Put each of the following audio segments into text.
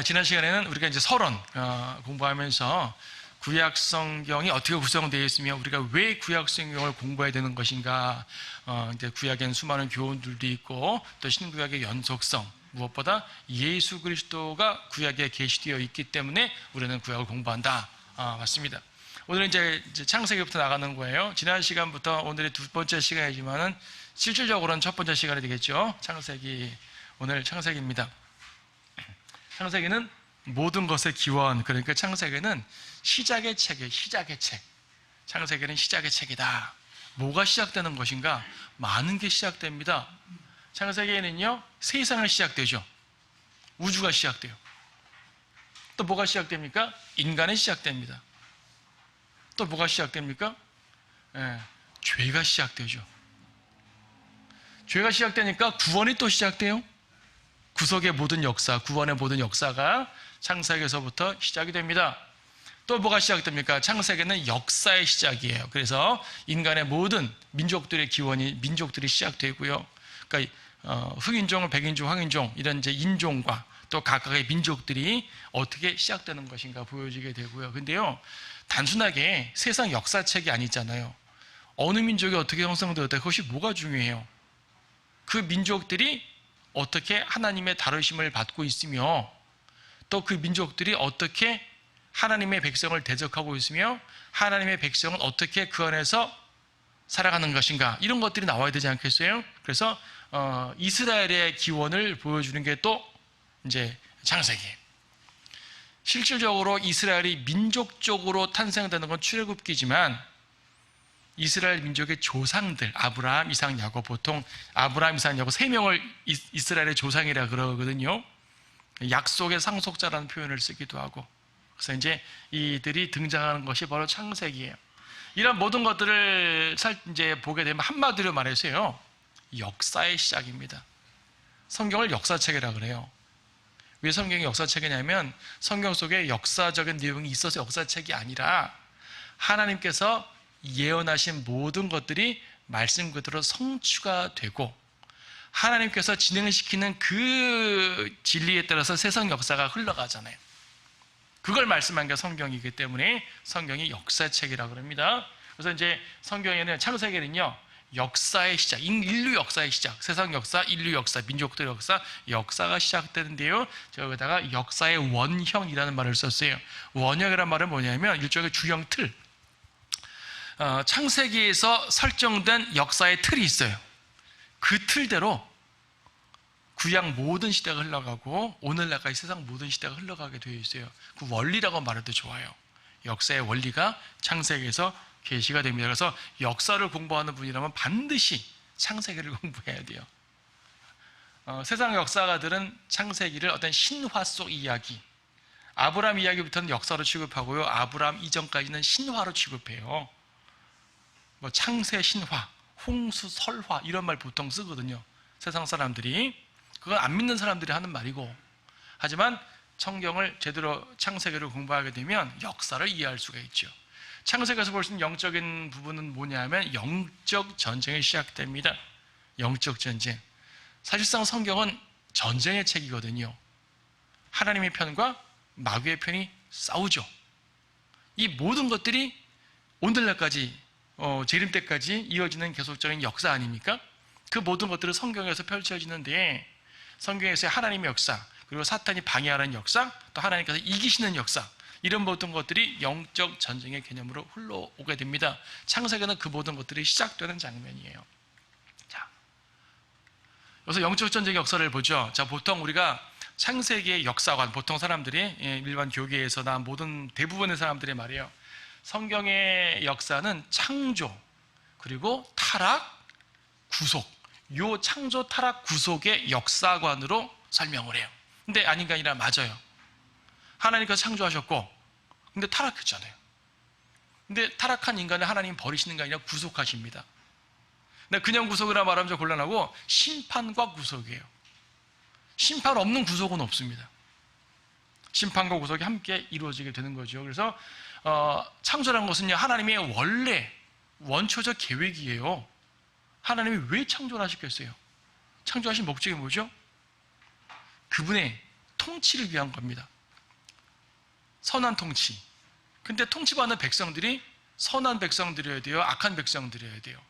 지난 시간에는 우리가 이제 서론 공부하면서 구약 성경이 어떻게 구성되어 있으며 우리가 왜 구약 성경을 공부해야 되는 것인가, 이제 구약에는 수많은 교훈들도 있고 또 신구약의 연속성, 무엇보다 예수 그리스도가 구약에 계시되어 있기 때문에 우리는 구약을 공부한다. 맞습니다. 오늘은 이제 창세기부터 나가는 거예요. 지난 시간부터 오늘의 두 번째 시간이지만은 실질적으로는 첫 번째 시간이 되겠죠. 창세기, 오늘 창세기입니다. 창세기는 모든 것의 기원, 그러니까 창세기는 시작의 책이에요. 시작의 책. 창세기는 시작의 책이다. 뭐가 시작되는 것인가? 많은 게 시작됩니다. 창세기에는요, 세상이 시작되죠. 우주가 시작돼요. 또 뭐가 시작됩니까? 인간이 시작됩니다. 또 뭐가 시작됩니까? 죄가 시작되죠. 죄가 시작되니까 구원이 또 시작돼요. 구속의 모든 역사, 구원의 모든 역사가 창세기에서부터 시작이 됩니다. 또 뭐가 시작됩니까? 창세기는 역사의 시작이에요. 그래서 인간의 모든 민족들의 기원이, 민족들이 시작되고요. 그러니까 흑인종, 백인종, 황인종 이런 이제 인종과 또 각각의 민족들이 어떻게 시작되는 것인가 보여지게 되고요. 근데요, 단순하게 세상 역사책이 아니잖아요. 어느 민족이 어떻게 형성되었다, 그것이 뭐가 중요해요? 그 민족들이 어떻게 하나님의 다루심을 받고 있으며 또 그 민족들이 어떻게 하나님의 백성을 대적하고 있으며 하나님의 백성은 어떻게 그 안에서 살아가는 것인가, 이런 것들이 나와야 되지 않겠어요? 그래서 이스라엘의 기원을 보여주는 게 또 이제 창세기예요. 실질적으로 이스라엘이 민족적으로 탄생되는 건 출애굽기지만 이스라엘 민족의 조상들, 아브라함, 이삭, 야곱, 보통 아브라함, 이삭, 야곱 3명을 이스라엘의 조상이라 그러거든요. 약속의 상속자라는 표현을 쓰기도 하고. 그래서 이제 이들이 등장하는 것이 바로 창세기예요. 이런 모든 것들을 이제 보게 되면 한마디로 말해서요, 역사의 시작입니다. 성경을 역사책이라 그래요. 왜 성경이 역사책이냐면 성경 속에 역사적인 내용이 있어서 역사책이 아니라 하나님께서 예언하신 모든 것들이 말씀 그대로 성취가 되고 하나님께서 진행시키는 그 진리에 따라서 세상 역사가 흘러가잖아요. 그걸 말씀한 게 성경이기 때문에 성경이 역사책이라고 합니다. 그래서 이제 성경에는, 창세기는요, 역사의 시작, 인류 역사의 시작, 세상 역사, 인류 역사, 민족들 역사, 역사가 시작되는데요, 제가 여기다가 역사의 원형이라는 말을 썼어요. 원형이라는 말은 뭐냐면 일종의 주형 틀, 창세기에서 설정된 역사의 틀이 있어요. 그 틀대로 구약 모든 시대가 흘러가고 오늘날까지 세상 모든 시대가 흘러가게 되어 있어요. 그 원리라고 말해도 좋아요. 역사의 원리가 창세기에서 계시가 됩니다. 그래서 역사를 공부하는 분이라면 반드시 창세기를 공부해야 돼요. 세상 역사가들은 창세기를 어떤 신화 속 이야기, 아브라함 이야기부터는 역사로 취급하고요, 아브라함 이전까지는 신화로 취급해요. 뭐 창세 신화, 홍수 설화 이런 말 보통 쓰거든요. 세상 사람들이. 그건 안 믿는 사람들이 하는 말이고, 하지만 성경을 제대로 창세기를 공부하게 되면 역사를 이해할 수가 있죠. 창세기에서 볼 수 있는 영적인 부분은 뭐냐면 영적 전쟁이 시작됩니다. 영적 전쟁. 사실상 성경은 전쟁의 책이거든요. 하나님의 편과 마귀의 편이 싸우죠. 이 모든 것들이 오늘날까지, 재림 때까지 이어지는 계속적인 역사 아닙니까? 그 모든 것들은 성경에서 펼쳐지는데, 성경에서의 하나님의 역사, 그리고 사탄이 방해하는 역사, 또 하나님께서 이기시는 역사, 이런 모든 것들이 영적 전쟁의 개념으로 흘러오게 됩니다. 창세기는 그 모든 것들이 시작되는 장면이에요. 자, 여기서 영적 전쟁의 역사를 보죠. 자, 보통 우리가 창세기의 역사관, 보통 사람들이, 일반 교계에서나 모든 대부분의 사람들이 말이에요, 성경의 역사는 창조, 그리고 타락, 구속, 요 창조, 타락, 구속의 역사관으로 설명을 해요. 근데 아닌가 아니라 맞아요. 하나님께서 창조하셨고, 근데 타락했잖아요. 근데 타락한 인간을 하나님 버리시는 게 아니라 구속하십니다. 근데 그냥 구속이라 말하면 좀 곤란하고, 심판과 구속이에요. 심판 없는 구속은 없습니다. 심판과 구속이 함께 이루어지게 되는 거죠. 그래서 창조라는 것은요, 하나님의 원래 원초적 계획이에요. 하나님이 왜 창조를 하셨겠어요? 창조하신 목적이 뭐죠? 그분의 통치를 위한 겁니다. 선한 통치. 근데 통치받는 백성들이 선한 백성들이어야 돼요? 악한 백성들이어야 돼요?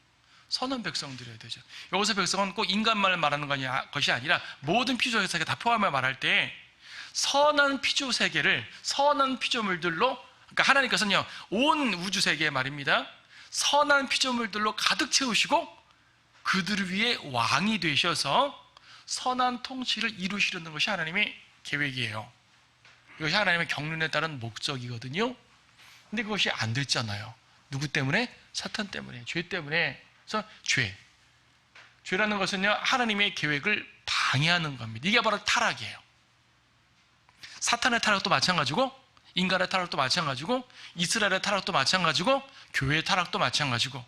선한 백성들이어야 되죠. 여기서 백성은 꼭 인간만을 말하는 것이 아니라 모든 피조 세계 다 포함해 말할 때 선한 피조 세계를 선한 피조물들로, 그러니까 하나님께서는요 온 우주 세계에 말입니다, 선한 피조물들로 가득 채우시고 그들을 위해 왕이 되셔서 선한 통치를 이루시려는 것이 하나님의 계획이에요. 이것이 하나님의 경륜에 따른 목적이거든요. 근데 그것이 안 됐잖아요. 누구 때문에? 사탄 때문에, 죄 때문에. 그래서 죄라는 것은요 하나님의 계획을 방해하는 겁니다. 이게 바로 타락이에요. 사탄의 타락도 마찬가지고, 인간의 타락도 마찬가지고, 이스라엘의 타락도 마찬가지고, 교회의 타락도 마찬가지고,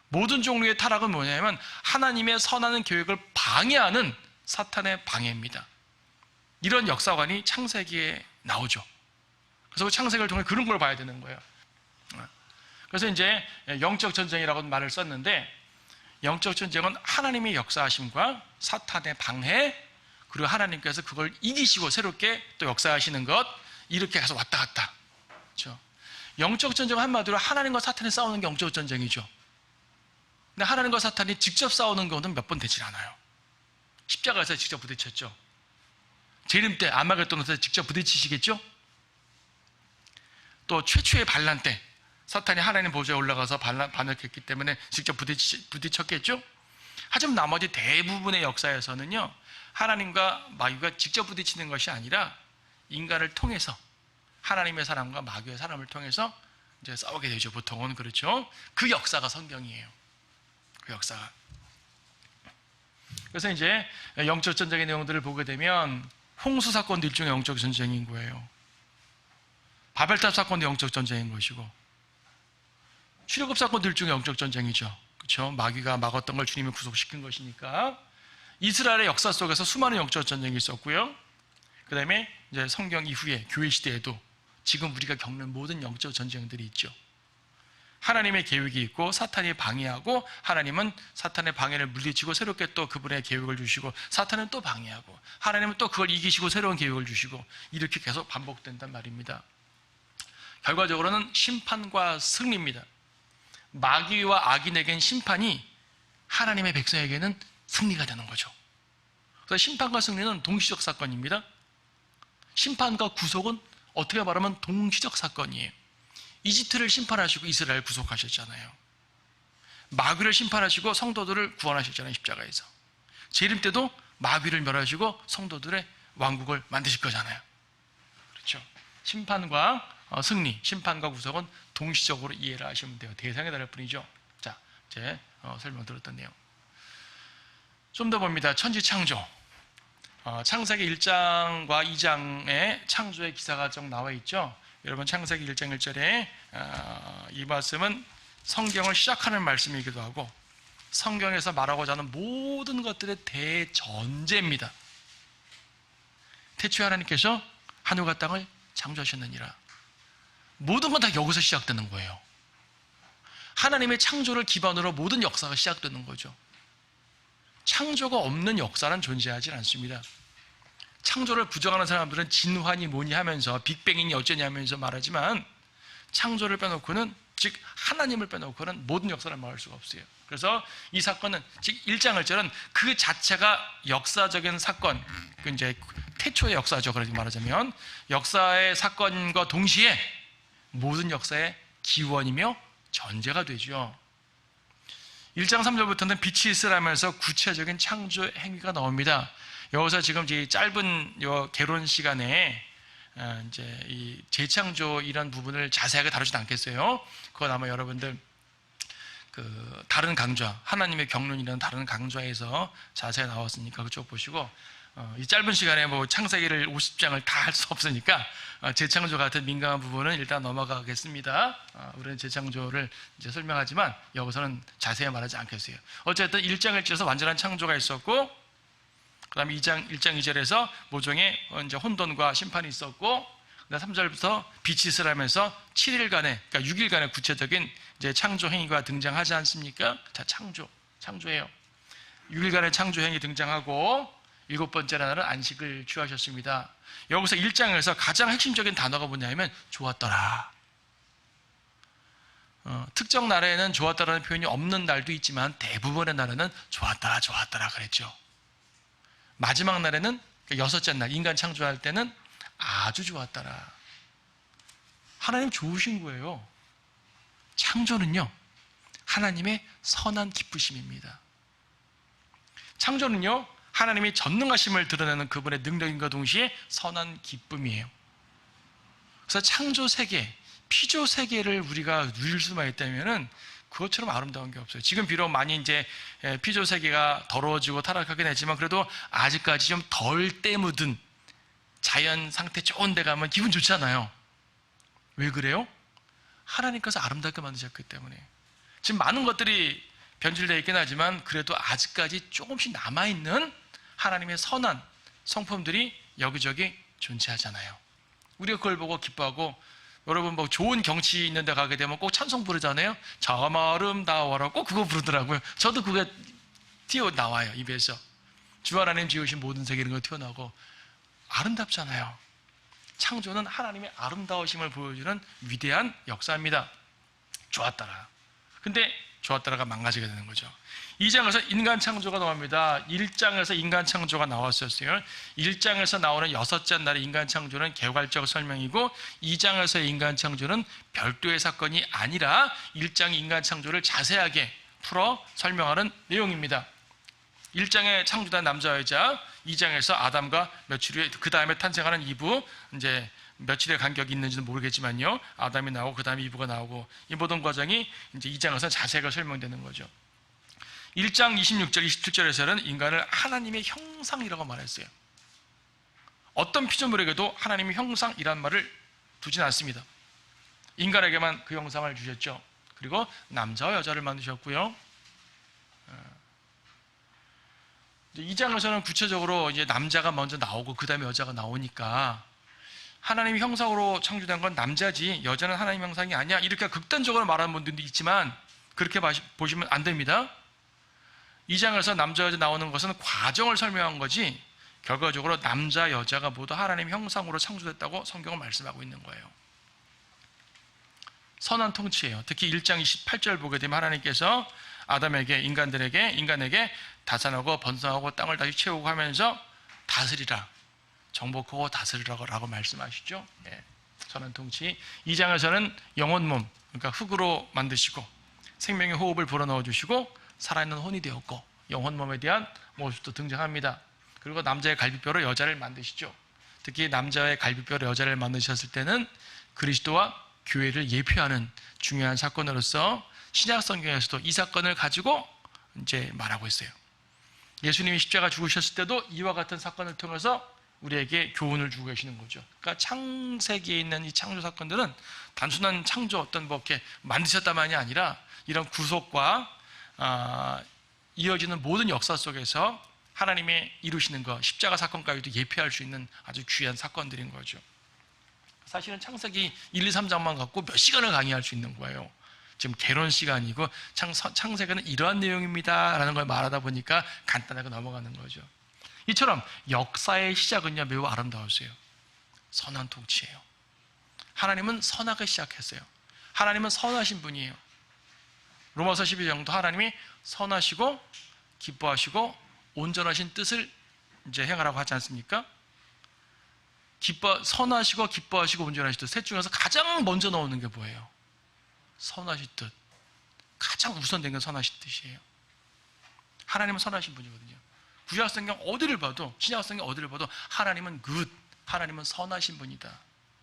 모든 종류의 타락은 뭐냐면 하나님의 선한 계획을 방해하는 사탄의 방해입니다. 이런 역사관이 창세기에 나오죠. 그래서 창세기를 통해 그런 걸 봐야 되는 거예요. 그래서 이제 영적 전쟁이라고 말을 썼는데, 영적 전쟁은 하나님의 역사하심과 사탄의 방해, 그리고 하나님께서 그걸 이기시고 새롭게 또 역사하시는 것, 이렇게 해서 왔다 갔다. 그렇죠? 영적 전쟁은 한마디로 하나님과 사탄이 싸우는 게 영적 전쟁이죠. 근데 하나님과 사탄이 직접 싸우는 경우는 몇 번 되질 않아요. 십자가에서 직접 부딪혔죠. 재림 때 아마겟돈에서 직접 부딪히시겠죠. 또 최초의 반란 때 사탄이 하나님 보좌에 올라가서 반역했기 때문에 직접 부딪혔겠죠. 하지만 나머지 대부분의 역사에서는요 하나님과 마귀가 직접 부딪히는 것이 아니라 인간을 통해서, 하나님의 사람과 마귀의 사람을 통해서 이제 싸우게 되죠. 보통은. 그렇죠. 그 역사가 성경이에요. 그 역사가. 그래서 이제 영적 전쟁의 내용들을 보게 되면 홍수 사건도 일종의 영적 전쟁인 거예요. 바벨탑 사건도 영적 전쟁인 것이고, 출애굽 사건도 일종의 영적 전쟁이죠. 그렇죠? 마귀가 막았던 걸 주님이 구속시킨 것이니까. 이스라엘의 역사 속에서 수많은 영적 전쟁이 있었고요. 그 다음에 이제 성경 이후에 교회 시대에도 지금 우리가 겪는 모든 영적 전쟁들이 있죠. 하나님의 계획이 있고 사탄이 방해하고, 하나님은 사탄의 방해를 물리치고 새롭게 또 그분의 계획을 주시고, 사탄은 또 방해하고, 하나님은 또 그걸 이기시고 새로운 계획을 주시고, 이렇게 계속 반복된단 말입니다. 결과적으로는 심판과 승리입니다. 마귀와 악인에겐 심판이, 하나님의 백성에게는 승리가 되는 거죠. 그래서 심판과 승리는 동시적 사건입니다. 심판과 구속은 어떻게 말하면 동시적 사건이에요. 이집트를 심판하시고 이스라엘 구속하셨잖아요. 마귀를 심판하시고 성도들을 구원하셨잖아요. 십자가에서. 재림 때도 마귀를 멸하시고 성도들의 왕국을 만드실 거잖아요. 그렇죠. 심판과 승리, 심판과 구속은 동시적으로 이해를 하시면 돼요. 대상에 다를 뿐이죠. 자, 이제 설명 들었던 내용 좀 더 봅니다. 천지 창조. 창세기 1장과 2장에 창조의 기사가 좀 나와 있죠. 여러분 창세기 1장 1절에 이 말씀은 성경을 시작하는 말씀이기도 하고 성경에서 말하고자 하는 모든 것들의 대전제입니다. 태초에 하나님께서 하늘과 땅을 창조하셨느니라. 모든 건 다 여기서 시작되는 거예요. 하나님의 창조를 기반으로 모든 역사가 시작되는 거죠. 창조가 없는 역사는 존재하지 않습니다. 창조를 부정하는 사람들은 진화니 뭐니 하면서 빅뱅이니 어쩌니 하면서 말하지만, 창조를 빼놓고는, 즉 하나님을 빼놓고는 모든 역사를 말할 수가 없어요. 그래서 이 사건은, 즉 1장 1절은 그 자체가 역사적인 사건, 그 이제 태초의 역사죠. 그렇게 말하자면 역사의 사건과 동시에 모든 역사의 기원이며 전제가 되죠. 1장 3절부터는 빛이 있으라면서 구체적인 창조 행위가 나옵니다. 여기서 지금 이 짧은 요 개론 시간에 이제 이 재창조 이런 부분을 자세하게 다루진 않겠어요. 그건 아마 여러분들 그 다른 강좌, 하나님의 경륜이라는 다른 강좌에서 자세히 나왔으니까 그쪽 보시고, 이 짧은 시간에 뭐 창세기를 50장을 다 할 수 없으니까 재창조 같은 민감한 부분은 일단 넘어가겠습니다. 우리는 재창조를 이제 설명하지만 여기서는 자세히 말하지 않겠어요. 어쨌든 1장 1절에서 완전한 창조가 있었고, 그 다음에 1장 2절에서 모종의 이제 혼돈과 심판이 있었고, 그 다음 3절부터 빛이 있으라면서 7일간의, 그러니까 6일간의 구체적인 이제 창조 행위가 등장하지 않습니까? 자, 창조예요. 6일간의 창조 행위 등장하고, 7번째 날은 안식을 취하셨습니다. 여기서 1장에서 가장 핵심적인 단어가 뭐냐면 좋았더라. 특정 날에는 좋았다라는 표현이 없는 날도 있지만 대부분의 날에는 좋았더라 좋았더라 그랬죠. 마지막 날에는 여섯째 날 인간 창조할 때는 아주 좋았더라. 하나님 좋으신 거예요. 창조는요 하나님의 선한 기쁘심입니다. 창조는요 하나님의 전능하심을 드러내는 그분의 능력인과 동시에 선한 기쁨이에요. 그래서 창조 세계, 피조 세계를 우리가 누릴 수만 있다면은 그것처럼 아름다운 게 없어요. 지금 비록 많이 이제 피조 세계가 더러워지고 타락하긴 했지만 그래도 아직까지 좀 덜 때묻은 자연 상태 좋은 데 가면 기분 좋잖아요. 왜 그래요? 하나님께서 아름답게 만드셨기 때문에. 지금 많은 것들이 변질되어 있긴 하지만 그래도 아직까지 조금씩 남아있는 하나님의 선한 성품들이 여기저기 존재하잖아요. 우리가 그걸 보고 기뻐하고, 여러분 뭐 좋은 경치 있는 데 가게 되면 꼭 찬송 부르잖아요. 참 아름다워라 꼭 그거 부르더라고요. 저도 그게 튀어나와요 입에서. 주 하나님 지으신 모든 세계 이런 거 튀어나오고 아름답잖아요. 창조는 하나님의 아름다우심을 보여주는 위대한 역사입니다. 좋았더라. 근데 좋았더라가 망가지게 되는 거죠. 2장에서 인간 창조가 나옵니다. 1장에서 인간 창조가 나왔었어요. 1장에서 나오는 여섯째 날의 인간 창조는 개괄적 설명이고 2장에서의 인간 창조는 별도의 사건이 아니라 1장의 인간 창조를 자세하게 풀어 설명하는 내용입니다. 1장에 창조된 남자와 여자, 2장에서 아담과 며칠 후에 그 다음에 탄생하는 이브, 이제 며칠의 간격이 있는지는 모르겠지만요. 아담이 나오고 그 다음에 이브가 나오고 이 모든 과정이 이제 2장에서 자세하게 설명되는 거죠. 1장 26절, 27절에서는 인간을 하나님의 형상이라고 말했어요. 어떤 피조물에게도 하나님의 형상이란 말을 두진 않습니다. 인간에게만 그 형상을 주셨죠. 그리고 남자와 여자를 만드셨고요. 2장에서는 구체적으로 이제 남자가 먼저 나오고 그 다음에 여자가 나오니까 하나님의 형상으로 창조된 건 남자지 여자는 하나님의 형상이 아니야 이렇게 극단적으로 말하는 분들도 있지만 그렇게 보시면 안 됩니다. 2장에서 남자 여자 나오는 것은 과정을 설명한 거지 결과적으로 남자 여자가 모두 하나님의 형상으로 창조됐다고 성경은 말씀하고 있는 거예요. 선한 통치예요. 특히 1장 28절 보게 되면 하나님께서 아담에게 인간에게 다산하고 번성하고 땅을 다시 채우고 하면서 다스리라, 정복하고 다스리라고 말씀하시죠. 예, 선한 통치. 2장에서는 영혼 몸, 그러니까 흙으로 만드시고 생명의 호흡을 불어넣어 주시고 살아있는 혼이 되었고 영혼 몸에 대한 모습도 등장합니다. 그리고 남자의 갈비뼈로 여자를 만드시죠. 특히 남자의 갈비뼈로 여자를 만드셨을 때는 그리스도와 교회를 예표하는 중요한 사건으로서 신약 성경에서도 이 사건을 가지고 이제 말하고 있어요. 예수님이 십자가 죽으셨을 때도 이와 같은 사건을 통해서 우리에게 교훈을 주고 계시는 거죠. 그러니까 창세기에 있는 이 창조 사건들은 단순한 창조 어떤 뭐 이렇게 만드셨다만이 아니라 이런 구속과 이어지는 모든 역사 속에서 하나님의 이루시는 것, 십자가 사건까지도 예표할 수 있는 아주 귀한 사건들인 거죠. 사실은 창세기 1, 2, 3장만 갖고 몇 시간을 강의할 수 있는 거예요. 지금 개론 시간이고 창세기는 이러한 내용입니다 라는 걸 말하다 보니까 간단하게 넘어가는 거죠. 이처럼 역사의 시작은요 매우 아름다웠어요. 선한 통치예요. 하나님은 선하게 시작했어요. 하나님은 선하신 분이에요. 로마서 12장도 하나님이 선하시고 기뻐하시고 온전하신 뜻을 이제 행하라고 하지 않습니까? 선하시고 기뻐하시고 온전하신 뜻, 셋 중에서 가장 먼저 나오는 게 뭐예요? 선하신 뜻. 가장 우선된 건 선하신 뜻이에요. 하나님은 선하신 분이거든요. 구약성경 어디를 봐도, 신약성경 어디를 봐도 하나님은 good, 하나님은 선하신 분이다.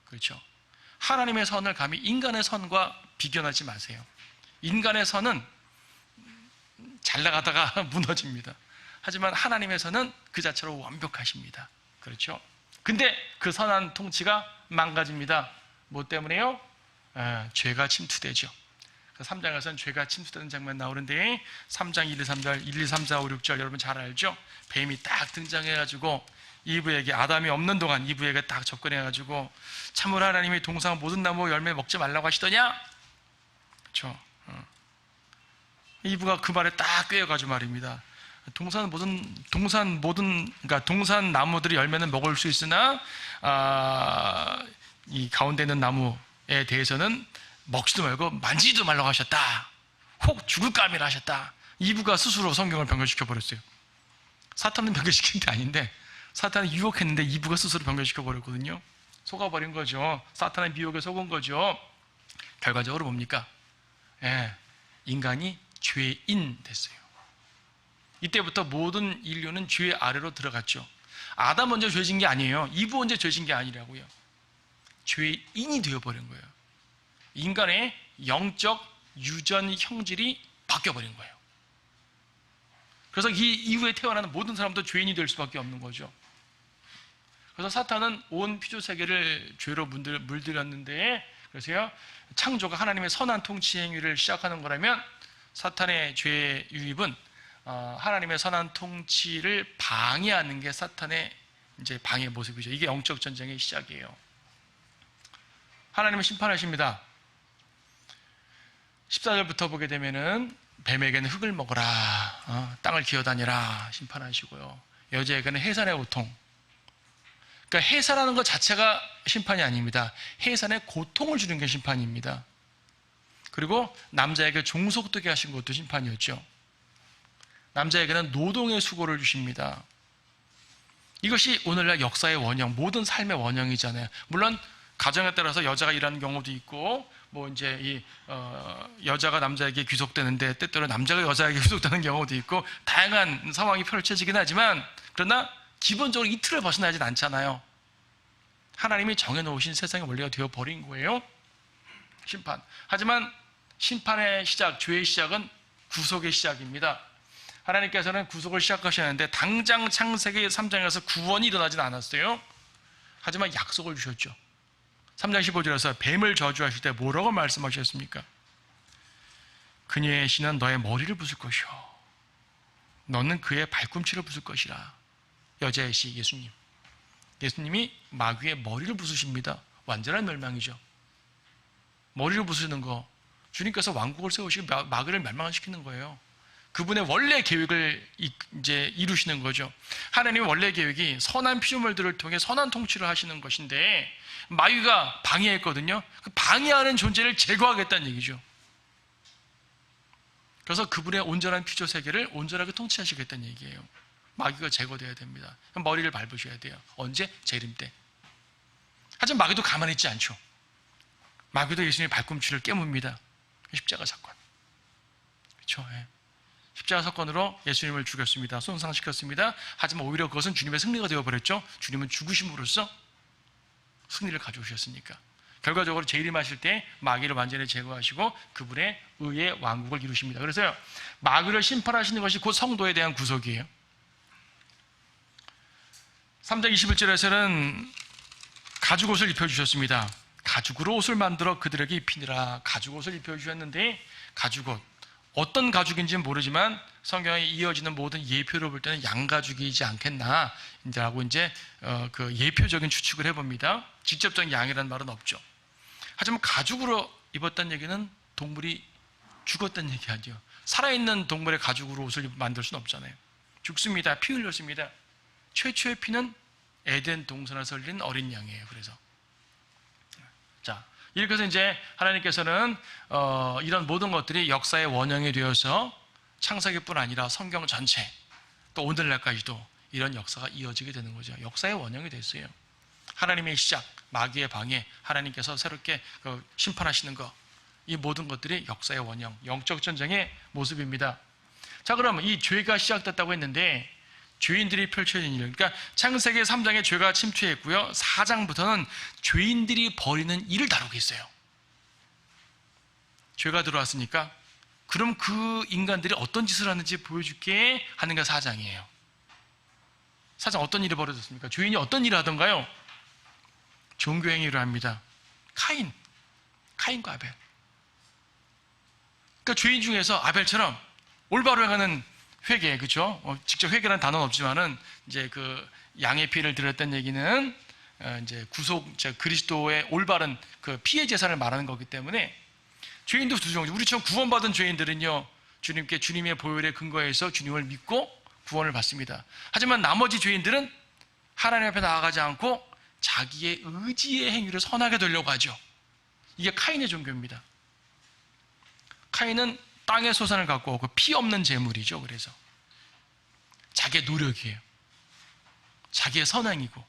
그렇죠? 하나님의 선을 감히 인간의 선과 비교하지 마세요. 인간의 선은 잘 나가다가 무너집니다. 하지만 하나님의 선은 그 자체로 완벽하십니다. 그렇죠? 근데 그 선한 통치가 망가집니다. 뭐 때문에요? 죄가 침투되죠. 3장에서는 죄가 침투되는 장면 나오는데 3장 1, 2, 3절, 1, 2, 3, 4, 5, 6절 여러분 잘 알죠? 뱀이 딱 등장해가지고 이브에게, 아담이 없는 동안 이브에게 딱 접근해가지고 참으로 하나님이 동상 모든 나무 열매 먹지 말라고 하시더냐? 그렇죠? 이브가 그 말에 딱 꿰어가지고 말입니다. 그러니까 동산 나무들이 열매는 먹을 수 있으나 이 가운데 있는 나무에 대해서는 먹지도 말고 만지지도 말라고 하셨다. 혹 죽을 감이라 하셨다. 이브가 스스로 성경을 변경시켜 버렸어요. 사탄은 변경시킨 게 아닌데 사탄은 유혹했는데 이브가 스스로 변경시켜 버렸거든요. 속아버린 거죠. 사탄의 미혹에 속은 거죠. 결과적으로 뭡니까? 인간이 죄인 됐어요. 이때부터 모든 인류는 죄 아래로 들어갔죠. 아담 먼저 죄진 게 아니에요. 이브 먼저 죄진 게 아니라고요. 죄인이 되어버린 거예요. 인간의 영적 유전 형질이 바뀌어버린 거예요. 그래서 이 이후에 태어나는 모든 사람도 죄인이 될 수밖에 없는 거죠. 그래서 사탄은 온 피조세계를 죄로 물들였는데, 그래서요, 창조가 하나님의 선한 통치 행위를 시작하는 거라면 사탄의 죄 유입은 하나님의 선한 통치를 방해하는 게 사탄의 이제 방해 모습이죠. 이게 영적 전쟁의 시작이에요. 하나님은 심판하십니다. 14절부터 보게 되면은 뱀에게는 흙을 먹어라, 땅을 기어다니라 심판하시고요. 여자에게는 해산의 고통. 그러니까 해산하는 것 자체가 심판이 아닙니다. 해산의 고통을 주는 게 심판입니다. 그리고 남자에게 종속되게 하신 것도 심판이었죠. 남자에게는 노동의 수고를 주십니다. 이것이 오늘날 역사의 원형, 모든 삶의 원형이잖아요. 물론 가정에 따라서 여자가 일하는 경우도 있고, 뭐 이제 여자가 남자에게 귀속되는데 때때로 남자가 여자에게 귀속되는 경우도 있고, 다양한 상황이 펼쳐지긴 하지만, 그러나 기본적으로 이 틀을 벗어나진 않잖아요. 하나님이 정해놓으신 세상의 원리가 되어버린 거예요. 심판. 하지만 심판의 시작, 죄의 시작은 구속의 시작입니다. 하나님께서는 구속을 시작하셨는데 당장 창세기 3장에서 구원이 일어나진 않았어요. 하지만 약속을 주셨죠. 3장 15절에서 뱀을 저주하실 때 뭐라고 말씀하셨습니까? 그녀의 신은 너의 머리를 부술 것이요 너는 그의 발꿈치를 부술 것이라. 여자의 시 예수님. 예수님이 마귀의 머리를 부수십니다. 완전한 멸망이죠. 머리를 부수는 거, 주님께서 왕국을 세우시고 마귀를 멸망시키는 거예요. 그분의 원래 계획을 이제 이루시는 거죠. 하나님의 원래 계획이 선한 피조물들을 통해 선한 통치를 하시는 것인데 마귀가 방해했거든요. 그 방해하는 존재를 제거하겠다는 얘기죠. 그래서 그분의 온전한 피조 세계를 온전하게 통치하시겠다는 얘기예요. 마귀가 제거돼야 됩니다. 그럼 머리를 밟으셔야 돼요. 언제? 재림 때. 하지만 마귀도 가만히 있지 않죠. 마귀도 예수님의 발꿈치를 깨뭅니다. 십자가 사건. 그렇죠? 예. 십자가 사건으로 예수님을 죽였습니다. 손상시켰습니다. 하지만 오히려 그것은 주님의 승리가 되어버렸죠. 주님은 죽으심으로써 승리를 가져오셨으니까. 결과적으로 재림하실 때 마귀를 완전히 제거하시고 그분의 의의 왕국을 이루십니다. 그래서요, 마귀를 심판하시는 것이 곧 성도에 대한 구속이에요. 3장 21절에서는 가죽옷을 입혀주셨습니다. 가죽으로 옷을 만들어 그들에게 입히니라. 가죽옷을 입혀주셨는데, 가죽옷, 어떤 가죽인지는 모르지만 성경에 이어지는 모든 예표를 볼 때는 양가죽이지 않겠나 라고 이제 그 예표적인 추측을 해봅니다. 직접적인 양이라는 말은 없죠. 하지만 가죽으로 입었다는 얘기는 동물이 죽었다는 얘기 아니에요. 살아있는 동물의 가죽으로 옷을 만들 수는 없잖아요. 죽습니다. 피 흘렸습니다. 최초의 피는 에덴 동산에서 흘린 어린 양이에요. 그래서 자, 이렇게 해서 이제 하나님께서는 이런 모든 것들이 역사의 원형이 되어서 창세기뿐 아니라 성경 전체 또 오늘날까지도 이런 역사가 이어지게 되는 거죠. 역사의 원형이 됐어요. 하나님의 시작, 마귀의 방해, 하나님께서 새롭게 심판하시는 것, 이 모든 것들이 역사의 원형, 영적 전쟁의 모습입니다. 자, 그러면 이 죄가 시작됐다고 했는데 죄인들이 펼쳐진 일, 그러니까 창세기 3장에 죄가 침투했고요, 4장부터는 죄인들이 벌이는 일을 다루고 있어요. 죄가 들어왔으니까 그럼 그 인간들이 어떤 짓을 하는지 보여줄게 하는 게 4장이에요. 4장 어떤 일이 벌어졌습니까? 죄인이 어떤 일을 하던가요? 종교행위를 합니다. 카인과 아벨. 그러니까 죄인 중에서 아벨처럼 올바로 행하는 회개, 그렇죠? 직접 회개라는 단어는 없지만은 이제 그 양의 피를 드렸다는 얘기는 이제 그리스도의 올바른 그 피의 제사를 말하는 거기 때문에 죄인도 두 종류. 우리처럼 구원받은 죄인들은요, 주님의 보혈에 근거해서 주님을 믿고 구원을 받습니다. 하지만 나머지 죄인들은 하나님 앞에 나아가지 않고 자기의 의지의 행위를 선하게 되려고 하죠. 이게 카인의 종교입니다. 카인은 땅의 소산을 갖고 오고 피 없는 재물이죠. 그래서 자기의 노력이에요. 자기의 선행이고,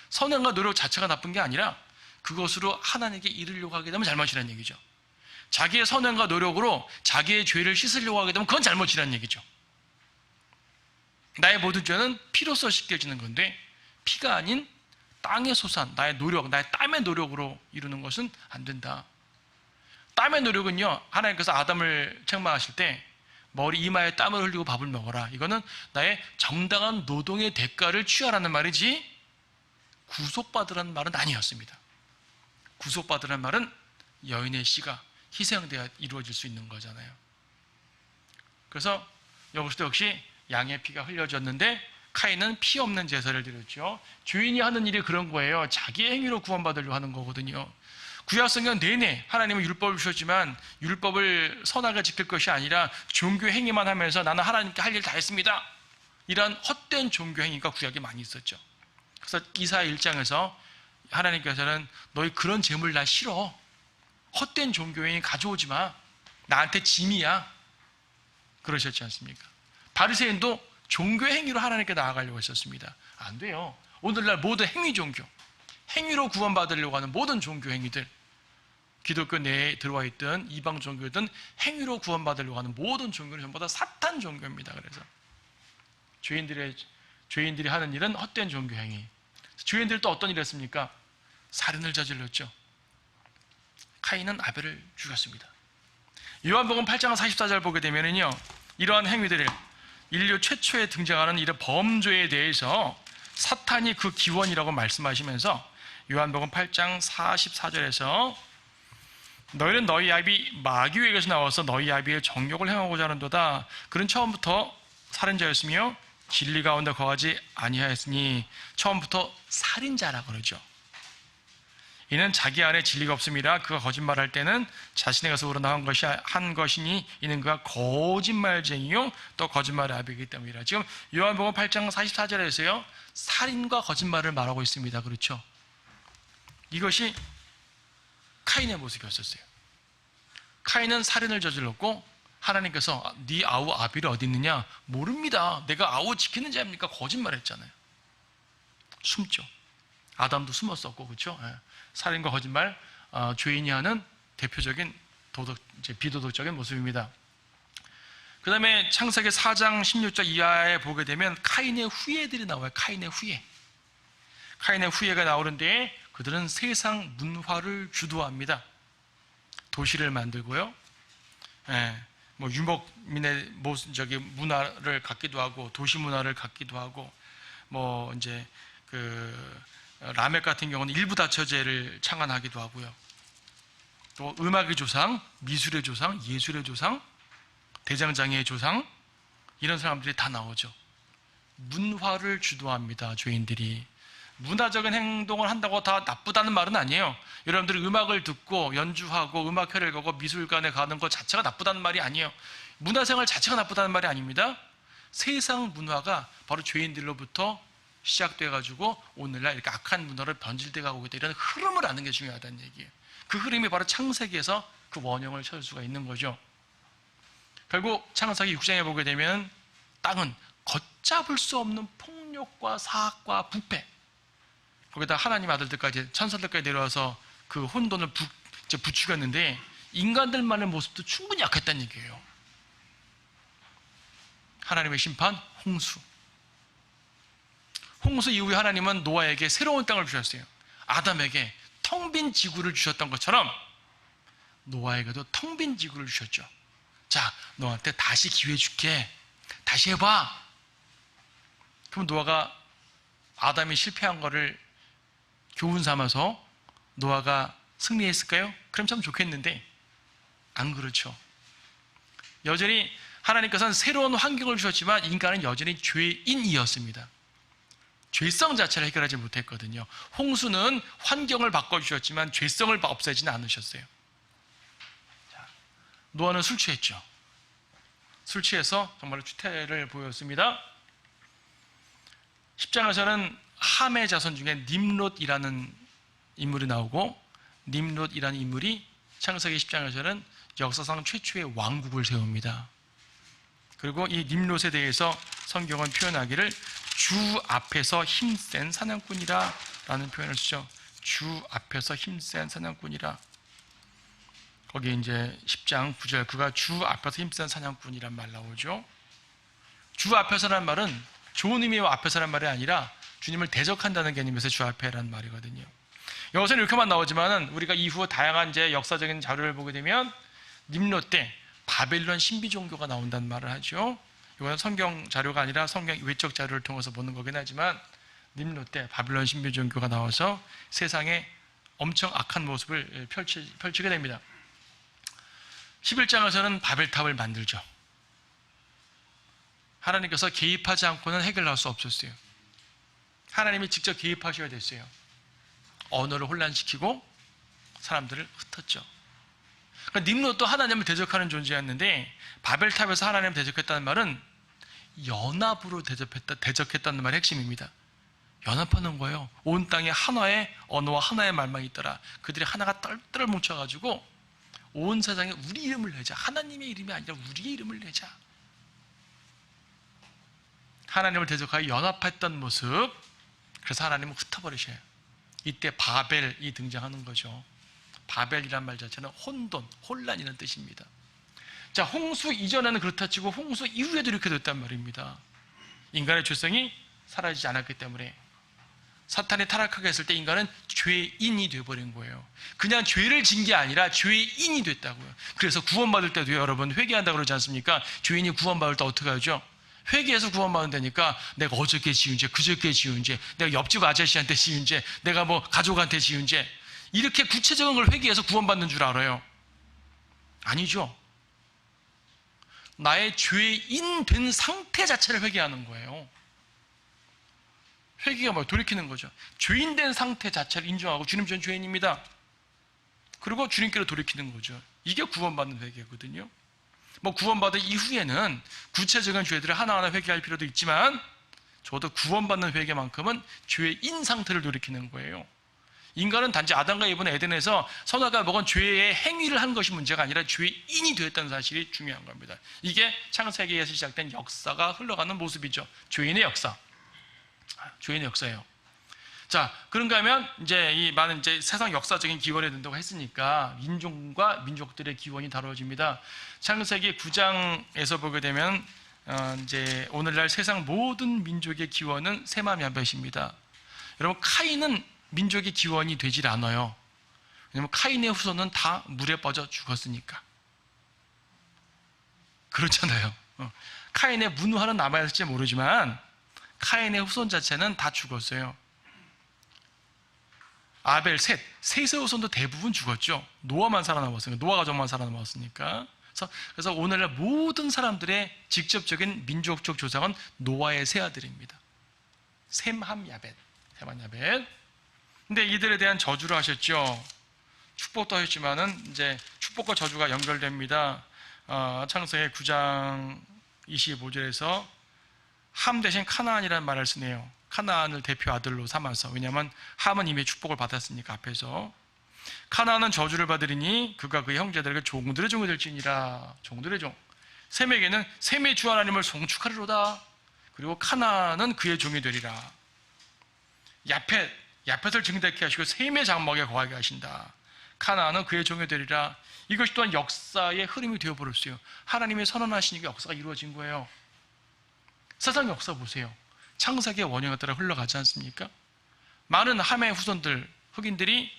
선행과 노력 자체가 나쁜 게 아니라 그것으로 하나님께 이르려고 하게 되면 잘못이라는 얘기죠. 자기의 선행과 노력으로 자기의 죄를 씻으려고 하게 되면 그건 잘못이라는 얘기죠. 나의 모든 죄는 피로써 씻겨지는 건데, 피가 아닌 땅의 소산, 나의 노력, 나의 땀의 노력으로 이루는 것은 안 된다. 땀의 노력은요, 하나님께서 아담을 책망하실 때 머리 이마에 땀을 흘리고 밥을 먹어라, 이거는 나의 정당한 노동의 대가를 취하라는 말이지 구속받으라는 말은 아니었습니다. 구속받으라는 말은 여인의 씨가 희생되어 이루어질 수 있는 거잖아요. 그래서 여기서도 역시 양의 피가 흘려졌는데 카인은 피 없는 제사를 드렸죠. 죄인이 하는 일이 그런 거예요. 자기의 행위로 구원받으려고 하는 거거든요. 구약성경 내내 하나님은 율법을 주셨지만 율법을 선하게 지킬 것이 아니라 종교 행위만 하면서 나는 하나님께 할 일 다 했습니다, 이런 헛된 종교 행위가 구약에 많이 있었죠. 그래서 이사야 1장에서 하나님께서는 너희 그런 재물 나 싫어, 헛된 종교 행위 가져오지 마, 나한테 짐이야, 그러셨지 않습니까? 바리새인도 종교 행위로 하나님께 나아가려고 했었습니다. 안 돼요. 오늘날 모든 행위 종교, 행위로 구원받으려고 하는 모든 종교 행위들, 기독교 내에 들어와 있던 이방 종교든 행위로 구원받으려고 하는 모든 종교는 전부 다 사탄 종교입니다. 그래서 죄인들이 하는 일은 헛된 종교 행위. 죄인들이 또 어떤 일을 했습니까? 살인을 저질렀죠. 카인은 아벨을 죽였습니다. 요한복음 8장 44절 보게 되면은요, 이러한 행위들을 인류 최초에 등장하는 이런 범죄에 대해서 사탄이 그 기원이라고 말씀하시면서 요한복음 8장 44절에서 너희는 너희 아비 마귀에게서 나와서 너희 아비의 정욕을 행하고자 하는도다. 그는 처음부터 살인자였으며 진리 가운데 거하지 아니하였으니, 처음부터 살인자라 그러죠. 이는 자기 안에 진리가 없음이라 그가 거짓말할 때는 자신의 것으로 우러나온 것이 한 것이니 이는 그가 거짓말쟁이요 또 거짓말의 아비이기 때문이라. 지금 요한복음 8장 44절에서요 살인과 거짓말을 말하고 있습니다. 그렇죠? 이것이 카인의 모습이었었어요. 카인은 살인을 저질렀고 하나님께서 네 아우 아비를 어디 있느냐? 모릅니다. 내가 아우 지키는 자입니까? 거짓말했잖아요. 숨죠. 아담도 숨었었고, 그렇죠? 살인과 거짓말, 죄인이 하는 대표적인 비도덕적인 모습입니다. 그 다음에 창세기 4장 16절 이하에 보게 되면 카인의 후예들이 나와요. 카인의 후예가 나오는데 그들은 세상 문화를 주도합니다. 도시를 만들고요, 뭐 유목민의 문화를 갖기도 하고 도시 문화를 갖기도 하고, 뭐 이제 라멕 같은 경우는 일부 다처제를 창안하기도 하고요. 또 음악의 조상, 미술의 조상, 예술의 조상, 대장장이의 조상, 이런 사람들이 다 나오죠. 문화를 주도합니다. 죄인들이. 문화적인 행동을 한다고 다 나쁘다는 말은 아니에요. 여러분들이 음악을 듣고 연주하고 음악회를 가고 미술관에 가는 것 자체가 나쁘다는 말이 아니에요. 문화생활 자체가 나쁘다는 말이 아닙니다. 세상 문화가 바로 죄인들로부터 시작돼가지고 오늘날 이렇게 악한 문화를 변질돼 가고 있다, 이런 흐름을 아는 게 중요하다는 얘기예요. 그 흐름이 바로 창세기에서 그 원형을 찾을 수가 있는 거죠. 결국 창세기 6장에 보게 되면 땅은 걷잡을 수 없는 폭력과 사악과 부패, 거기다 하나님 아들들까지 천사들까지 내려와서 그 혼돈을 부추겼는데 인간들만의 모습도 충분히 약했다는 얘기예요. 하나님의 심판, 홍수 이후에 하나님은 노아에게 새로운 땅을 주셨어요. 아담에게 텅 빈 지구를 주셨던 것처럼 노아에게도 텅 빈 지구를 주셨죠. 자, 너한테 다시 기회 줄게, 다시 해봐. 그럼 노아가 아담이 실패한 거를 교훈 삼아서 노아가 승리했을까요? 그럼 참 좋겠는데 안 그렇죠. 여전히 하나님께서는 새로운 환경을 주셨지만 인간은 여전히 죄인이었습니다. 죄성 자체를 해결하지 못했거든요. 홍수는 환경을 바꿔주셨지만 죄성을 없애지는 않으셨어요. 자, 노아는 술 취했죠. 술 취해서 정말 추태를 보였습니다. 10장에서는 함의 자손 중에 nimrod이라는 인물이 나오고, nimrod이라는 인물이 창세기 10장에서는 역사상 최초의 왕국을 세웁니다. 그리고 이 nimrod에 대해서 성경은 표현하기를 주 앞에서 힘센 사냥꾼이라 라는 표현을 쓰죠. 주 앞에서 힘센 사냥꾼이라. 거기에 이제 10장 9절, 그가 주 앞에서 힘센 사냥꾼이란 말 나오죠. 주 앞에서라는 말은 좋은 의미의 앞에서라는 말이 아니라 주님을 대적한다는 개념에서 주 앞에라는 말이거든요. 여기서는 이렇게만 나오지만은 우리가 이후 다양한 이제 역사적인 자료를 보게 되면 nimrod 때 바벨론 신비 종교가 나온다는 말을 하죠. 이거는 성경 자료가 아니라 성경 외적 자료를 통해서 보는 거긴 하지만 nimrod 때 바벨론 신비 종교가 나와서 세상에 엄청 악한 모습을 펼치게 됩니다. 11장에서는 바벨탑을 만들죠. 하나님께서 개입하지 않고는 해결할 수 없었어요. 하나님이 직접 개입하셔야 됐어요. 언어를 혼란시키고 사람들을 흩었죠. 그러니까 nimrod도 하나님을 대적하는 존재였는데 바벨탑에서 하나님을 대적했다는 말은 연합으로 대적했다는 말이 핵심입니다. 연합하는 거예요. 온 땅에 하나의 언어와 하나의 말만 있더라. 그들이 하나가 똘똘 뭉쳐가지고 온 세상에 우리 이름을 내자. 하나님의 이름이 아니라 우리의 이름을 내자. 하나님을 대적하여 연합했던 모습. 그래서 하나님은 흩어버리셔요. 이때 바벨이 등장하는 거죠. 바벨이란 말 자체는 혼돈, 혼란이라는 뜻입니다. 자, 홍수 이전에는 그렇다 치고 홍수 이후에도 이렇게 됐단 말입니다. 인간의 죄성이 사라지지 않았기 때문에 사탄이 타락하게 했을 때 인간은 죄인이 되어버린 거예요. 그냥 죄를 진 게 아니라 죄인이 됐다고요. 그래서 구원받을 때도 여러분 회개한다고 그러지 않습니까? 죄인이 구원받을 때 어떻게 하죠? 회개해서 구원받으면 되니까 내가 어저께 지은 죄, 그저께 지은 죄, 내가 옆집 아저씨한테 지은 죄, 내가 뭐 가족한테 지은 죄, 이렇게 구체적인 걸 회개해서 구원받는 줄 알아요. 아니죠. 나의 죄인 된 상태 자체를 회개하는 거예요. 회개가 뭐예요? 돌이키는 거죠. 죄인 된 상태 자체를 인정하고 주님 전 죄인입니다. 그리고 주님께로 돌이키는 거죠. 이게 구원받는 회개거든요. 뭐 구원받은 이후에는 구체적인 죄들을 하나하나 회개할 필요도 있지만 저도 구원받는 회개만큼은 죄인 상태를 돌이키는 거예요. 인간은 단지 아담과 에바는 에덴에서 선악과 먹은 죄의 행위를 한 것이 문제가 아니라 죄인이 되었다는 사실이 중요한 겁니다. 이게 창세기에서 시작된 역사가 흘러가는 모습이죠. 죄인의 역사. 죄인의 역사예요. 자, 그런가 하면 이제 이 많은 이제 세상 역사적인 기원이 된다고 했으니까 민족과 민족들의 기원이 다뤄집니다. 창세기 9장에서 보게 되면 이제 오늘날 세상 모든 민족의 기원은 셈함 야벳입니다. 여러분, 카인은 민족의 기원이 되질 않아요. 왜냐하면 카인의 후손은 다 물에 빠져 죽었으니까. 그렇잖아요. 카인의 문화는 남아있을지 모르지만 카인의 후손 자체는 다 죽었어요. 아벨, 셋의 후손도 대부분 죽었죠. 노아만 살아남았으니까, 노아 가족만 살아남았으니까. 그래서 오늘날 모든 사람들의 직접적인 민족적 조상은 노아의 세 아들입니다. 셈함 야벳. 근데 이들에 대한 저주를 하셨죠. 축복도 하셨지만은 이제 축복과 저주가 연결됩니다. 창세기 9장 25절에서 함 대신 카나안이라는 말을 쓰네요. 카나안을 대표 아들로 삼아서. 왜냐하면 함은 이미 축복을 받았으니까 앞에서. 카나안은 저주를 받으리니 그가 그의 형제들에게 종들의 종이 될지니라. 종들의 종. 셈에게는 셈의 주 하나님을 송축하리로다. 그리고 카나안은 그의 종이 되리라. 야펫을 증대케 하시고 셈의 장막에 거하게 하신다. 카나안은 그의 종이 되리라. 이것이 또한 역사의 흐름이 되어버렸어요. 하나님의 선언하시니까 역사가 이루어진 거예요. 세상 역사 보세요. 창세기의 원형에 따라 흘러가지 않습니까? 많은 함의 후손들, 흑인들이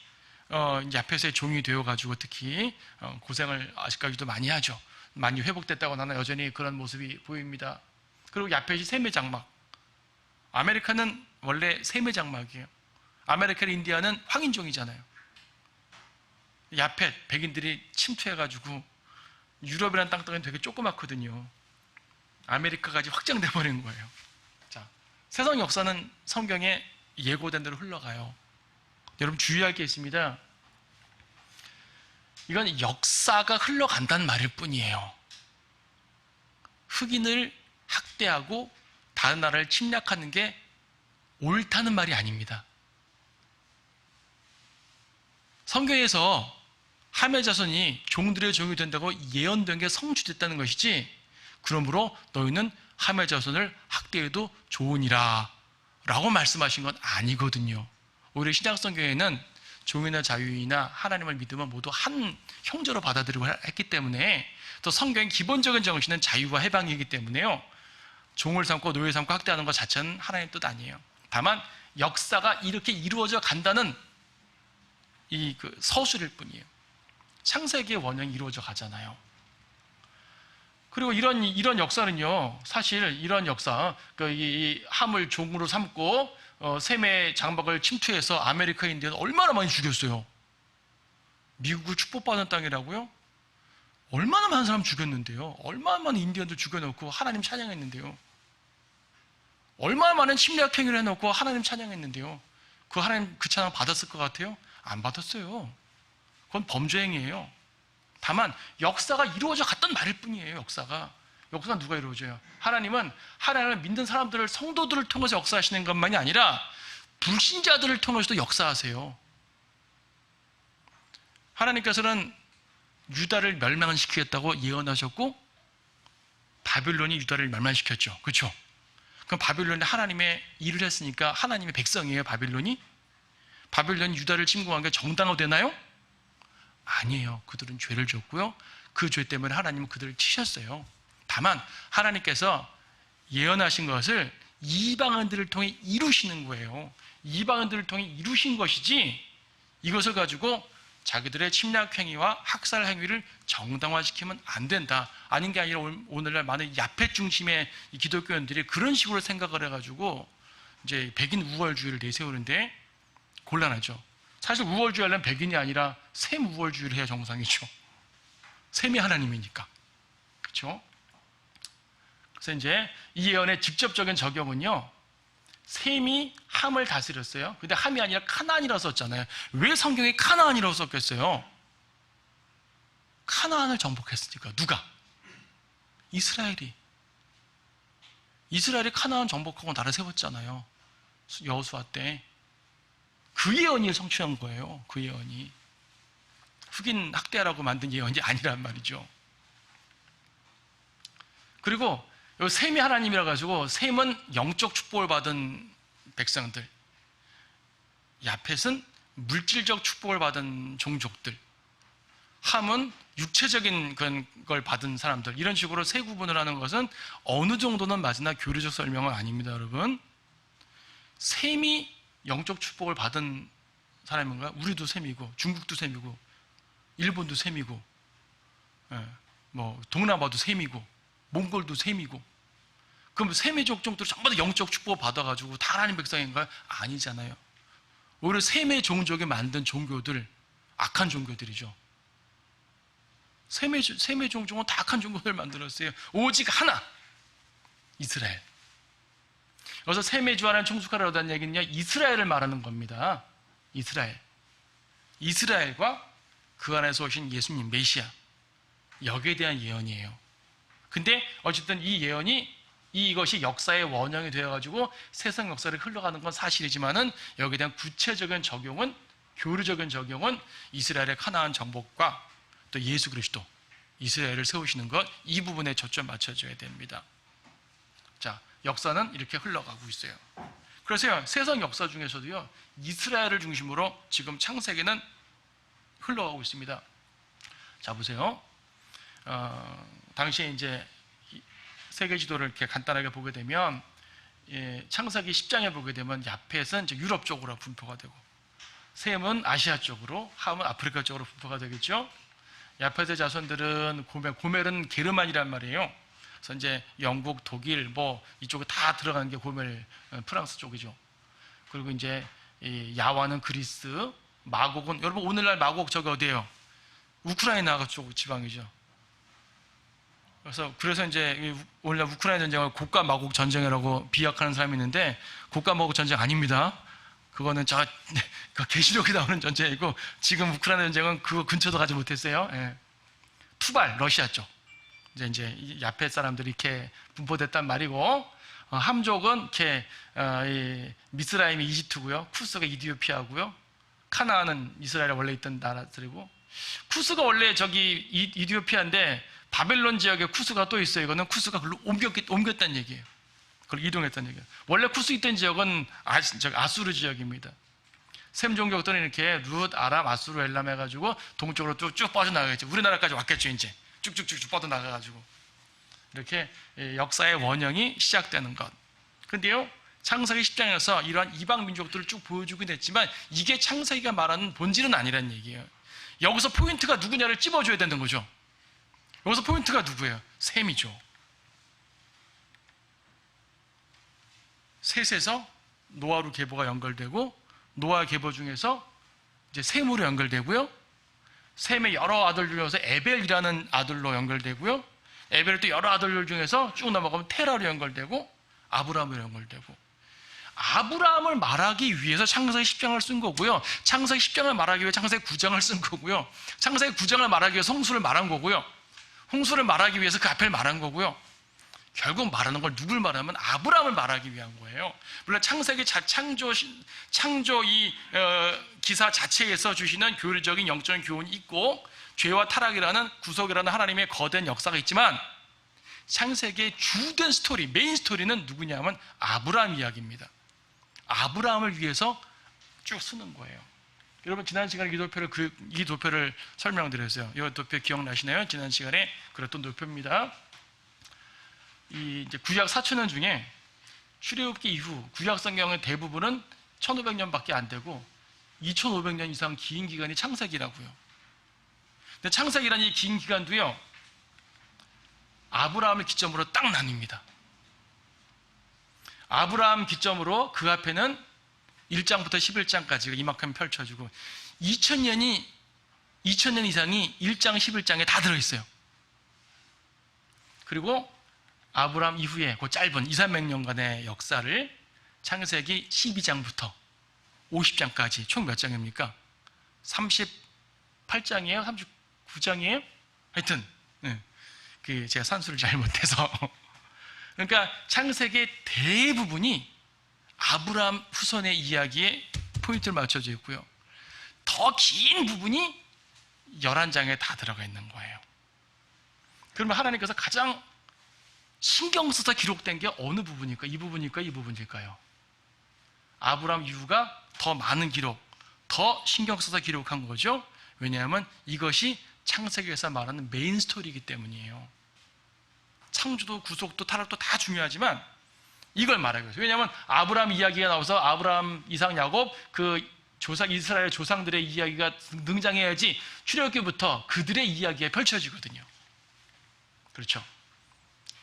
야펫의 종이 되어가지고 특히 고생을 아직까지도 많이 하죠. 많이 회복됐다고 나는 여전히 그런 모습이 보입니다. 그리고 야펫이 셈의 장막. 아메리카는 원래 셈의 장막이에요. 아메리카 인디아는 황인종이잖아요. 야펫, 백인들이 침투해가지고 유럽이라는 땅덩이는 되게 조그맣거든요. 아메리카까지 확장돼 버린 거예요. 자, 세상 역사는 성경에 예고된 대로 흘러가요. 여러분 주의할 게 있습니다. 이건 역사가 흘러간다는 말일 뿐이에요. 흑인을 학대하고 다른 나라를 침략하는 게 옳다는 말이 아닙니다. 성경에서 함의 자손이 종들의 종이 된다고 예언된 게 성취됐다는 것이지, 그러므로 너희는 함의 자손을 학대해도 좋으니라 라고 말씀하신 건 아니거든요. 오히려 신약 성경에는 종이나 자유이나 하나님을 믿으면 모두 한 형제로 받아들이고 했기 때문에, 또 성경의 기본적인 정신은 자유와 해방이기 때문에요, 종을 삼고 노예 삼고 학대하는 것 자체는 하나님의 뜻 아니에요. 다만 역사가 이렇게 이루어져 간다는 이 서술일 뿐이에요. 창세기의 원형이 이루어져 가잖아요. 그리고 이런 역사는요, 사실 이런 역사, 이 함을 종으로 삼고 셈의 장막을 침투해서 아메리카인들은 얼마나 많이 죽였어요. 미국을 축복받은 땅이라고요? 얼마나 많은 사람 죽였는데요. 얼마나 많은 인디언들 죽여놓고 하나님 찬양했는데요. 얼마나 많은 침략 행위를 해놓고 하나님 찬양했는데요. 그 하나님 그 찬양 받았을 것 같아요? 안 받았어요. 그건 범죄 행위예요. 다만 역사가 이루어져 갔던 말일 뿐이에요. 역사가 누가 이루어져요? 하나님은 하나님을 믿는 사람들을, 성도들을 통해서 역사하시는 것만이 아니라 불신자들을 통해서도 역사하세요. 하나님께서는 유다를 멸망시키겠다고 예언하셨고, 바빌론이 유다를 멸망시켰죠. 그렇죠? 그럼 바빌론이 하나님의 일을 했으니까 하나님의 백성이에요. 바빌론이 유다를 침공한 게 정당화되나요? 아니에요. 그들은 죄를 졌고요, 그 죄 때문에 하나님은 그들을 치셨어요. 다만 하나님께서 예언하신 것을 이방인들을 통해 이루시는 거예요. 이방인들을 통해 이루신 것이지, 이것을 가지고 자기들의 침략 행위와 학살 행위를 정당화시키면 안 된다. 아닌 게 아니라 오늘날 많은 야펫 중심의 이 기독교인들이 그런 식으로 생각을 해가지고 이제 백인 우월주의를 내세우는데 곤란하죠. 사실 우월주의 하려면 백인이 아니라 셈 우월주의를 해야 정상이죠. 셈이 하나님이니까. 그렇죠? 그래서 이제 이 예언의 직접적인 적용은요, 셈이 함을 다스렸어요. 근데 함이 아니라 카나안이라고 썼잖아요. 왜 성경에 카나안이라고 썼겠어요? 카나안을 정복했으니까. 누가? 이스라엘이 카나안 정복하고 나라 세웠잖아요. 여호수아 때. 그 예언이 성취한 거예요. 그 예언이. 흑인 학대하라고 만든 예언이 아니란 말이죠. 그리고 셈이 하나님이라 가지고, 셈은 영적 축복을 받은 백성들, 야펫은 물질적 축복을 받은 종족들, 함은 육체적인 걸 받은 사람들, 이런 식으로 세 구분을 하는 것은 어느 정도는 맞으나 교리적 설명은 아닙니다. 여러분, 셈이 영적 축복을 받은 사람인가? 우리도 셈이고, 중국도 셈이고, 일본도 셈이고, 동남아도 셈이고, 몽골도 셈이고. 그럼 셈의 족종들 전부 다 영적 축복을 받아가지고 다 하나님 백성인가요? 아니잖아요. 오히려 셈의 종족이 만든 종교들, 악한 종교들이죠. 셈의 종족은 다 악한 종교들 만들었어요. 오직 하나, 이스라엘. 그래서 셈의 주 하나님 청축하라는 얘기는요, 이스라엘을 말하는 겁니다. 이스라엘과 그 안에서 오신 예수님, 메시아, 여기에 대한 예언이에요. 근데 어쨌든 이 예언이, 이것이 역사의 원형이 되어가지고 세상 역사를 흘러가는 건 사실이지만은, 여기에 대한 구체적인 적용은, 교류적인 적용은 이스라엘의 카나안 정복과 또 예수 그리스도, 이스라엘을 세우시는 것, 이 부분에 초점 맞춰줘야 됩니다. 자, 역사는 이렇게 흘러가고 있어요. 그래서요, 세상 역사 중에서도요, 이스라엘을 중심으로 지금 창세기는 흘러가고 있습니다. 자, 보세요. 당시에 이제 세계 지도를 이렇게 간단하게 보게 되면, 창세기 10장에 보게 되면 야펫은 이제 유럽 쪽으로 분포가 되고, 셈은 아시아 쪽으로, 함은 아프리카 쪽으로 분포가 되겠죠. 야펫의 자손들은 고멜은 게르만이란 말이에요. 그래서 이제 영국, 독일, 이쪽에 다 들어가는 게 고멜, 프랑스 쪽이죠. 그리고 이제 야와는 그리스, 마곡은, 여러분 오늘날 마곡 저기 어디예요? 우크라이나 쪽 지방이죠. 그래서 이제 오늘날 우크라이나 전쟁을 고가 마곡 전쟁이라고 비약하는 사람이 있는데, 고가 마곡 전쟁 아닙니다. 그거는 계시록에 나오는 전쟁이고, 지금 우크라이나 전쟁은 그거 근처도 가지 못했어요. 예. 투발, 러시아 쪽. 이제 야펫 사람들이 이렇게 분포됐단 말이고, 함족은 이렇게 미스라임이 이집트고요, 쿠스가 이디오피아고요, 카나안은 이스라엘에 원래 있던 나라들이고, 쿠스가 원래 저기 이디오피아인데 바벨론 지역에 쿠스가 또 있어요. 이거는 쿠스가 그걸로 옮겼다는 얘기예요. 그걸 이동했다는 얘기예요. 원래 쿠스 있던 지역은 아수르 지역입니다. 셈 종족들은 이렇게 룻, 아람, 아수르, 엘람 해가지고 동쪽으로 쭉 뻗어나가겠죠. 우리나라까지 왔겠죠. 이제 쭉쭉쭉 뻗어나가가지고 이렇게 역사의 원형이 시작되는 것. 그런데요, 창세기 10장에서 이러한 이방 민족들을 쭉 보여주긴 했지만 이게 창세기가 말하는 본질은 아니라는 얘기예요. 여기서 포인트가 누구냐를 찝어줘야 되는 거죠. 여기서 포인트가 누구예요? 셈이죠. 셋에서 노아로 계보가 연결되고, 노아 계보 중에서 이제 셈으로 연결되고요, 셈의 여러 아들 중에서 에벨이라는 아들로 연결되고요, 에벨 또 여러 아들 중에서 쭉 넘어가면 테라로 연결되고, 아브라함으로 연결되고, 아브라함을 말하기 위해서 창세기 10장을 쓴 거고요, 창세기 10장을 말하기 위해 창세기 9장을 쓴 거고요, 창세기 9장을 말하기 위해서 홍수를 말한 거고요, 홍수를 말하기 위해서 그 앞을 말한 거고요. 결국 말하는 걸 누굴 말하면 아브라함을 말하기 위한 거예요. 물론 창세기 창조 이 기사 자체에서 주시는 교리적인 영적인 교훈이 있고, 죄와 타락이라는 구속이라는 하나님의 거대한 역사가 있지만, 창세기의 주된 스토리, 메인 스토리는 누구냐면 아브라함 이야기입니다. 아브라함을 위해서 쭉 쓰는 거예요. 여러분, 지난 시간에 이 도표를 설명드렸어요. 이 도표 기억나시나요? 지난 시간에 그랬던 도표입니다. 이제 구약 4,000년 중에 출애굽기 이후 구약 성경의 대부분은 1,500년밖에 안 되고 2,500년 이상 긴 기간이 창세기라고요. 근데 창세기라는 이 긴 기간도요, 아브라함을 기점으로 딱 나뉩니다. 아브라함 기점으로 그 앞에는 1장부터 11장까지가 이만큼 펼쳐지고 2000년 이상이 1장, 11장에 다 들어있어요. 그리고 아브라함 이후에 그 짧은 200~300년간의 역사를 창세기 12장부터 50장까지 총 몇 장입니까? 38장이에요? 39장이에요? 하여튼 제가 산수를 잘 못해서 그러니까 창세기의 대부분이 아브라함 후손의 이야기에 포인트를 맞춰져 있고요, 더 긴 부분이 11장에 다 들어가 있는 거예요. 그러면 하나님께서 가장 신경 써서 기록된 게 어느 부분일까? 이 부분일까? 이 부분일까요? 아브라함 이후가 더 많은 기록, 더 신경 써서 기록한 거죠. 왜냐하면 이것이 창세기에서 말하는 메인 스토리이기 때문이에요. 창조도 구속도 타락도 다 중요하지만 이걸 말하기 위해서. 왜냐하면 아브라함 이야기가 나와서 아브라함, 이삭, 야곱 이스라엘 조상들의 이야기가 등장해야지 출애굽기부터 그들의 이야기가 펼쳐지거든요. 그렇죠?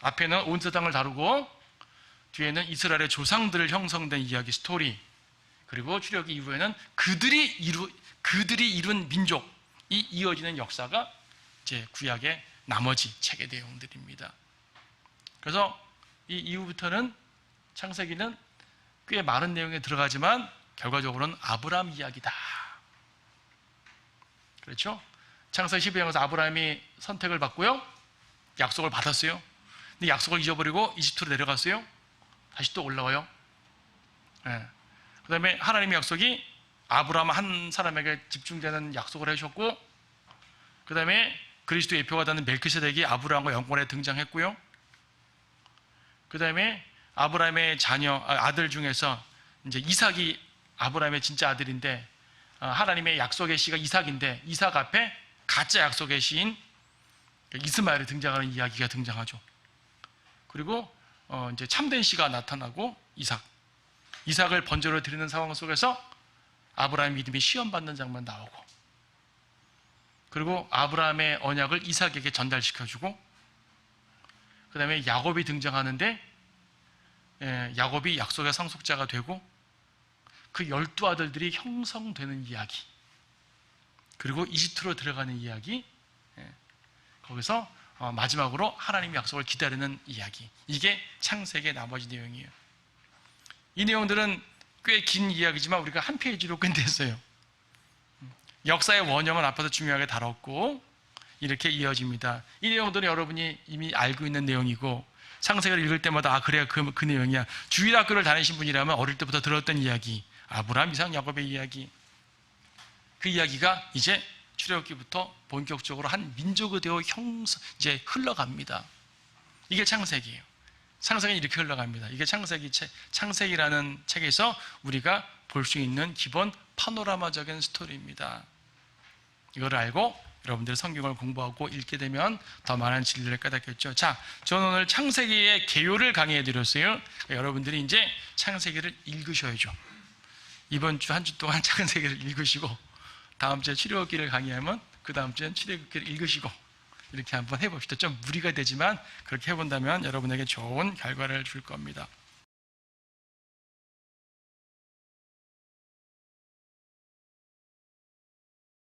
앞에는 온 세상을 다루고 뒤에는 이스라엘의 조상들을 형성된 이야기 스토리, 그리고 출애굽기 이후에는 그들이 이룬 민족이 이어지는 역사가 이제 구약의 나머지 책의 내용들입니다. 그래서 이 이후부터는 창세기는 꽤 많은 내용에 들어가지만 결과적으로는 아브라함 이야기다. 그렇죠? 창세기 12장에서 아브라함이 선택을 받고요, 약속을 받았어요. 근데 약속을 잊어버리고 이집트로 내려갔어요. 다시 또 올라와요. 그 다음에 하나님의 약속이 아브라함 한 사람에게 집중되는 약속을 해주셨고, 그 다음에 그리스도의 예표가 되는 멜키세덱이 아브라함과 영권에 등장했고요. 그 다음에 아브라함의 아들 중에서 이제 이삭이 아브라함의 진짜 아들인데, 하나님의 약속의 씨가 이삭인데, 이삭 앞에 가짜 약속의 씨인 이스마엘이 등장하는 이야기가 등장하죠. 그리고 이제 참된 씨가 나타나고 이삭을 번제로 드리는 상황 속에서 아브라함의 믿음이 시험받는 장면 나오고, 그리고 아브라함의 언약을 이삭에게 전달시켜주고, 그 다음에 야곱이 등장하는데 야곱이 약속의 상속자가 되고 그 12아들들이 형성되는 이야기, 그리고 이집트로 들어가는 이야기, 거기서 마지막으로 하나님의 약속을 기다리는 이야기, 이게 창세기의 나머지 내용이에요. 이 내용들은 꽤 긴 이야기지만 우리가 한 페이지로 끝냈어요. 역사의 원형은 앞에서 중요하게 다뤘고 이렇게 이어집니다. 이 내용들은 여러분이 이미 알고 있는 내용이고, 창세기를 읽을 때마다 그래야 그 내용이야. 주일학교를 다니신 분이라면 어릴 때부터 들었던 이야기, 아브라함, 이삭, 야곱의 이야기, 그 이야기가 이제 출애굽기부터 본격적으로 한 민족의 되어 이제 흘러갑니다. 이게 창세기예요. 창세기는 이렇게 흘러갑니다. 이게 창세기라는 책에서 우리가 볼 수 있는 기본 파노라마적인 스토리입니다. 이걸 알고 여러분들이 성경을 공부하고 읽게 되면 더 많은 진리를 깨닫겠죠. 자, 저는 오늘 창세기의 개요를 강의해 드렸어요. 여러분들이 이제 창세기를 읽으셔야죠. 이번 주 한 주 동안 창세기를 읽으시고 다음 주에 출애굽기를 강의하면 그 다음 주엔 출애굽기를 읽으시고 이렇게 한번 해봅시다. 좀 무리가 되지만 그렇게 해본다면 여러분에게 좋은 결과를 줄 겁니다.